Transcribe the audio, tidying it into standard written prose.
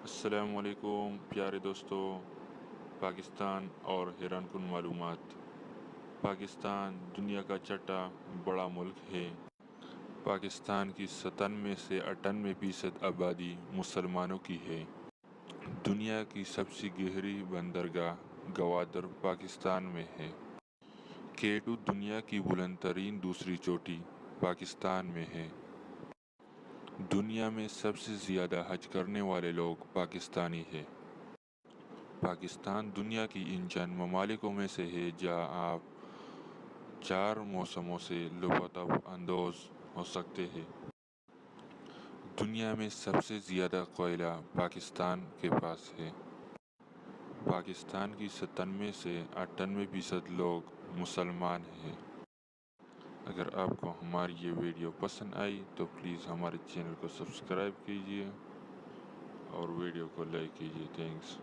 अस्सलामुअलैकुम प्यारे दोस्तों। पाकिस्तान और हैरानकुन मालूमात। पाकिस्तान दुनिया का छठा बड़ा मुल्क है। पाकिस्तान की 97 से 98% आबादी मुसलमानों की है। दुनिया की सबसे गहरी बंदरगाह गवादर पाकिस्तान में है। केटू दुनिया की बुलंद तरीन दूसरी चोटी पाकिस्तान में है। दुनिया में सबसे ज़्यादा हज करने वाले लोग पाकिस्तानी हैं। पाकिस्तान दुनिया की इन चंद ममालिकों में से है जहां आप 4 मौसमों से लुत्फ़ अंदोज़ हो सकते हैं। दुनिया में सबसे ज़्यादा कोयला पाकिस्तान के पास है। पाकिस्तान की 97 से 98% लोग मुसलमान हैं। अगर आपको हमारी ये वीडियो पसंद आई तो प्लीज़ हमारे चैनल को सब्सक्राइब कीजिए और वीडियो को लाइक कीजिए। थैंक्स।